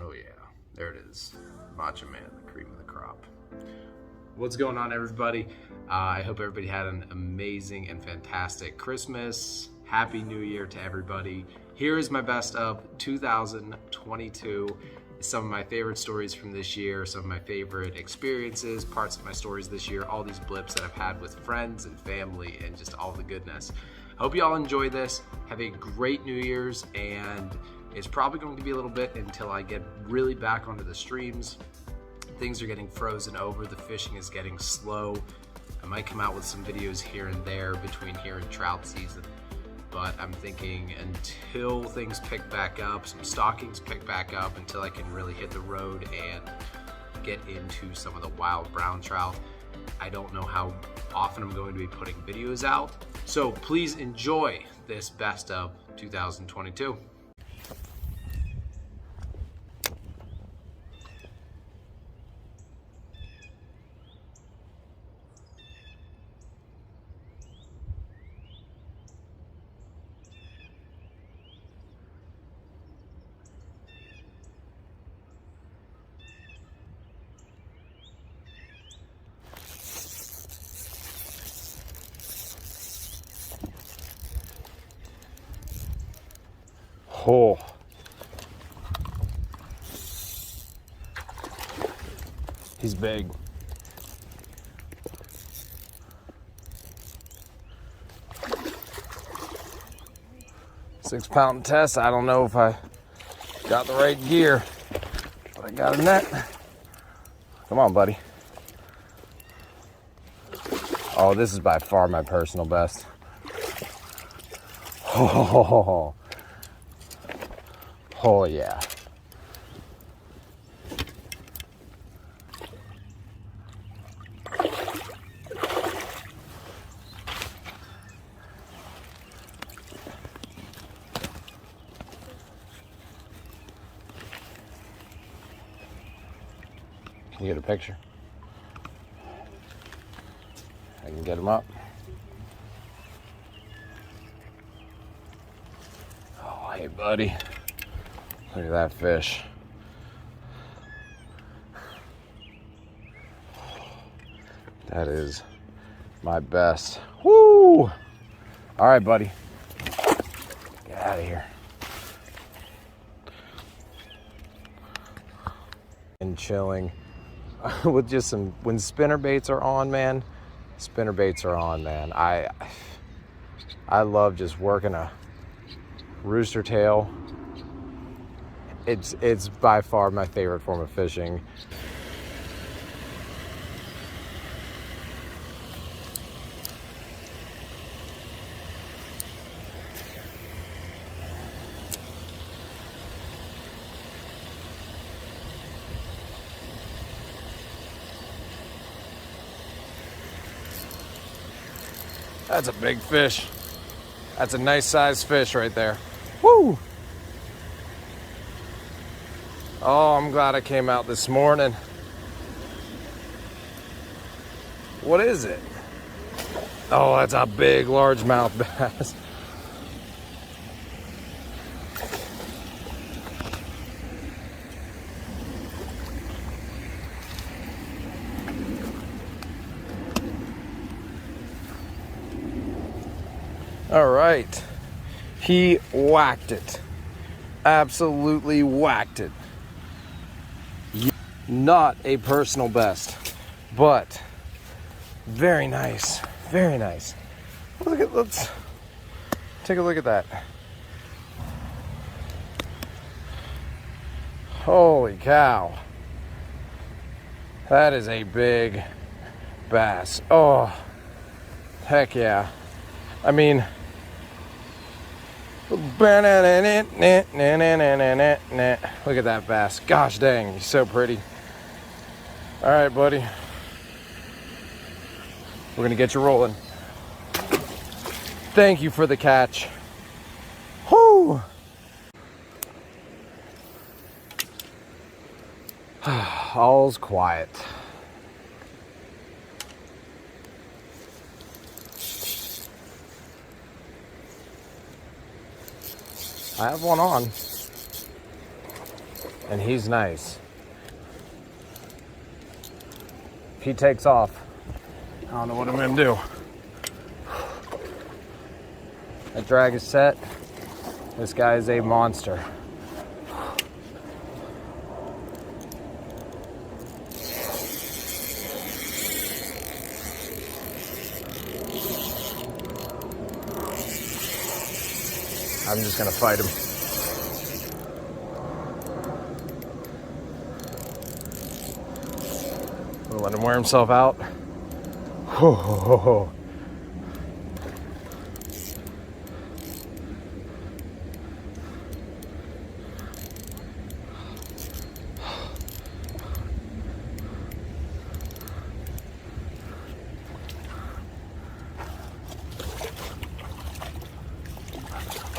Oh yeah, there it is. Macho Man, the cream of the crop. What's going on, everybody? I hope everybody had an amazing and fantastic Christmas. Happy New Year to everybody. Here is my best of 2022. Some of my favorite stories from this year, some of my favorite experiences, parts of my stories this year, all these blips that I've had with friends and family and just all the goodness. Hope you all enjoy this. Have a great New Year's, and it's probably going to be a little bit until I get really back onto the streams. Things are getting frozen over. The fishing is getting slow. I might come out with some videos here and there between here and trout season, but I'm thinking until things pick back up, some stockings pick back up, until I can really hit the road and get into some of the wild brown trout, I don't know how often I'm going to be putting videos out. So please enjoy this best of 2022. Oh, he's big. Six-pound test. I don't know if I got the right gear, but I got a net. Come on, buddy. Oh, this is by far my personal best. Oh. Oh yeah. Can you get a picture? I can get him up. Oh, hey buddy. Look at that fish. That is my best. Woo! All right, buddy. Get out of here. And chilling with just some, when spinner baits are on, man. Spinner baits are on, man. I love just working a rooster tail. It's by far my favorite form of fishing. That's a big fish. That's a nice sized fish right there. Woo! Oh, I'm glad I came out this morning. What is it? Oh, that's a big largemouth bass. All right. He whacked it. Absolutely whacked it. Not a personal best, but very nice, very nice. Let's take a look at that. Holy cow. That is a big bass. Oh, heck yeah. I mean, look at that bass. Gosh dang, he's so pretty. All right, buddy. We're gonna get you rolling. Thank you for the catch. Whoo! All's quiet. I have one on. and he's nice. If he takes off, I don't know what I'm gonna do. That drag is set. This guy is a monster. I'm just gonna fight him. We'll let him wear himself out. Ho, ho, ho, ho.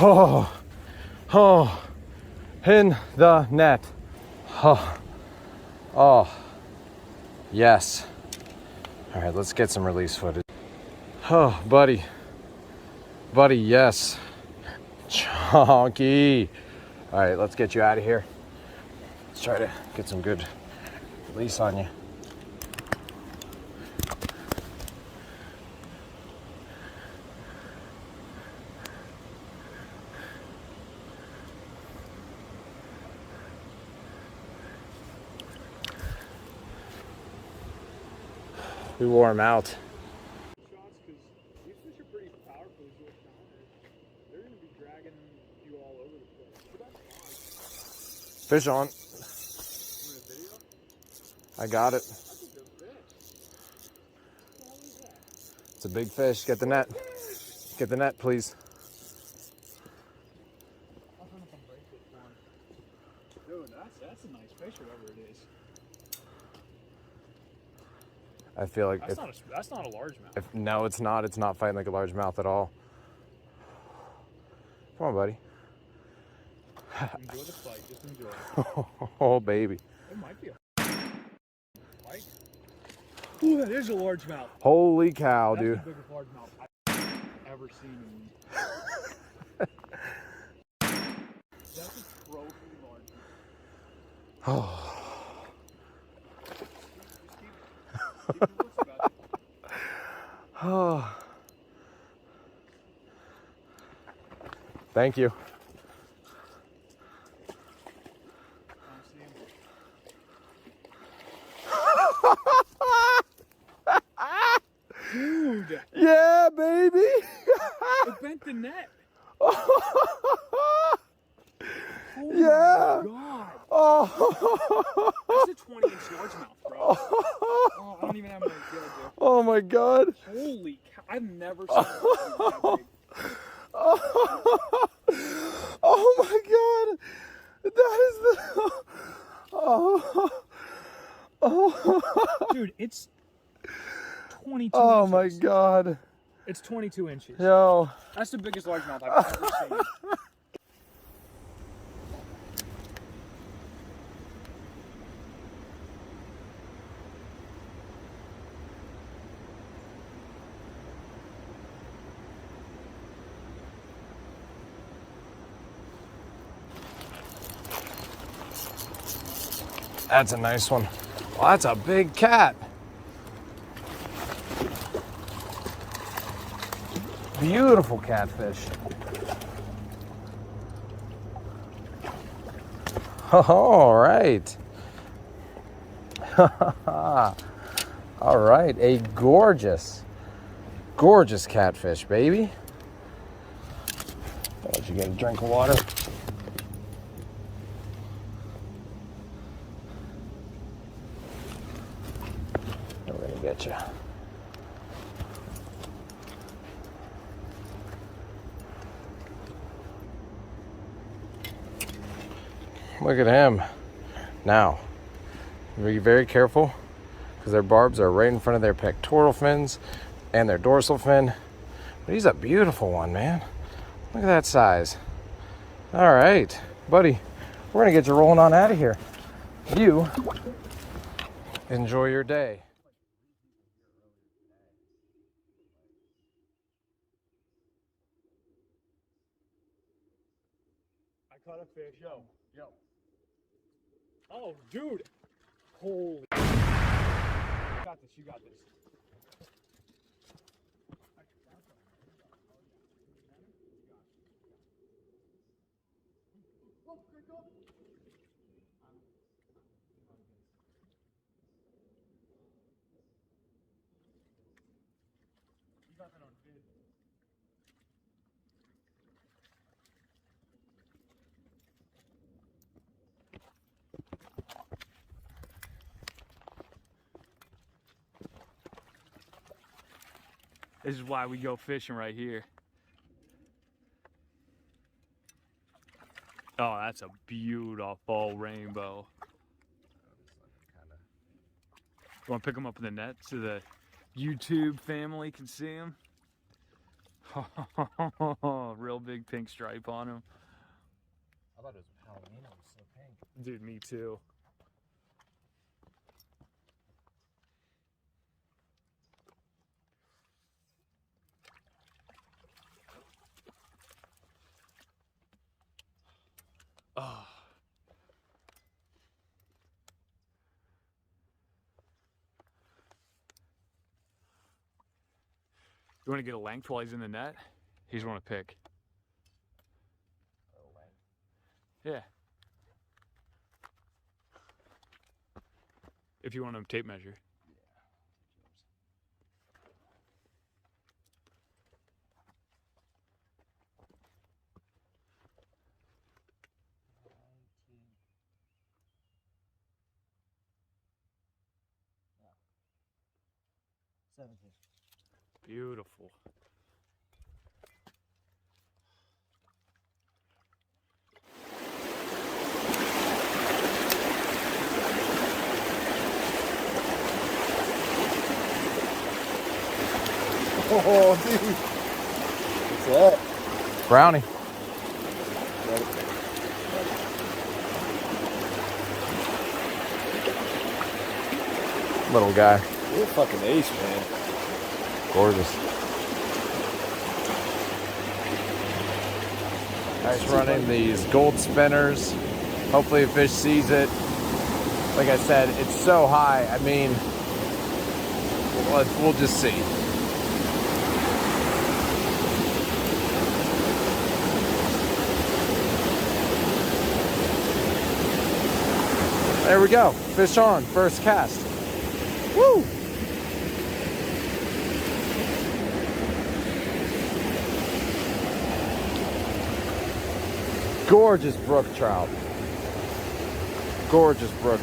Oh, oh, in the net. Oh, oh, yes. All right, let's get some release footage. Oh, buddy, yes. Chonky. All right, let's get you out of here. Let's try to get some good release on you. We wore him out. Shots because these fish are pretty powerful. They're going to be dragging you all over the place. But that's fine. Fish on. Want a video? I got it. That's a good fish. What the hell is that? It's a big fish. Get the net. Get the net, please. I'll turn up on break this one. Dude, that's a nice fish, whatever it is. I feel like That's not a largemouth. No, it's not. It's not fighting like a largemouth at all. Come on, buddy. Enjoy the fight. Just enjoy it. Oh, baby. It might be a fight. Ooh, that is a largemouth. Holy cow, That's dude. the biggest largemouth I've ever seen in That's a trophy largemouth. Oh. Keep your wits about it. Oh. Thank you. Dude, Yeah, baby. it bent the net. Oh Yeah. my god. Oh. That's a 20-inch largemouth, bro. Oh, I don't even have my good, dude. Oh my god. Holy cow. I've never seen that big. Oh my god. That is the Dude, it's 22 Oh inches. my god. It's 22 inches. Yo. That's the biggest largemouth I've ever seen. That's a nice one. Well, that's a big cat. Beautiful catfish. All right. All right, a gorgeous catfish, baby. I'll let you get a drink of water. We're gonna get you. Look at him. Now, be very careful because their barbs are right in front of their pectoral fins and their dorsal fin. But he's a beautiful one, man. Look at that size. All right, buddy, we're gonna get you rolling on out of here. You enjoy your day. I caught a fish. Yo. Oh, dude. Holy. You got this. You got this. You got that on vid. This is why we go fishing right here. Oh, that's a beautiful rainbow. You want to pick them up in the net so the YouTube family can see them? Real big pink stripe on them. I thought it was Palomino. It was so pink. Dude, me too. Oh. You want to get a length while he's in the net? He's want to pick. Yeah. If you want to tape measure. Yeah. 17. Beautiful. Oh, dude. What's that? Brownie. Little guy. You're a fucking ace, man. Gorgeous. Nice running these gold spinners. Hopefully a fish sees it. Like I said, it's so high. I mean, we'll just see. There we go. Fish on. First cast. Woo! Gorgeous brook trout. Gorgeous brookie.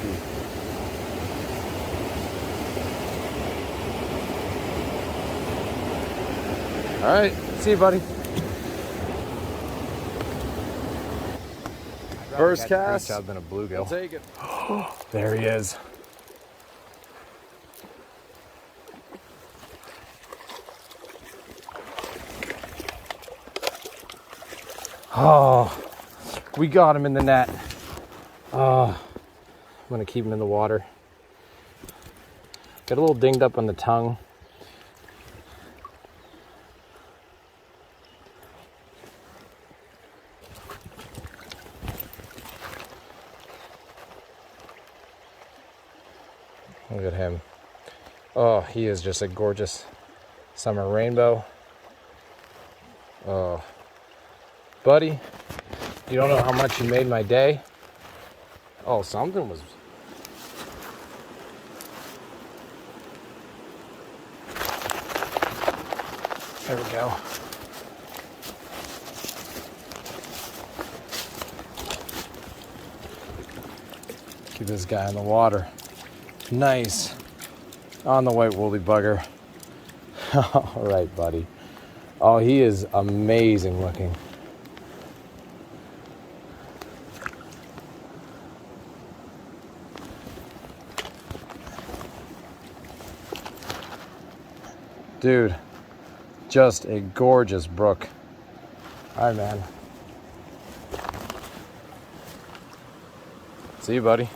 All right, see you, buddy. First cast. I've been a bluegill. I'll take it. There he is. Oh, we got him in the net. I'm gonna keep him in the water. Got a little dinged up on the tongue. Look at him. Oh, he is just a gorgeous summer rainbow. Oh, buddy, you don't know how much you made my day. Oh, something was... There we go. Keep this guy in the water. Nice. On the white woolly bugger. All right, buddy. Oh, he is amazing looking. Dude, just a gorgeous brook. All right, man. See you, buddy.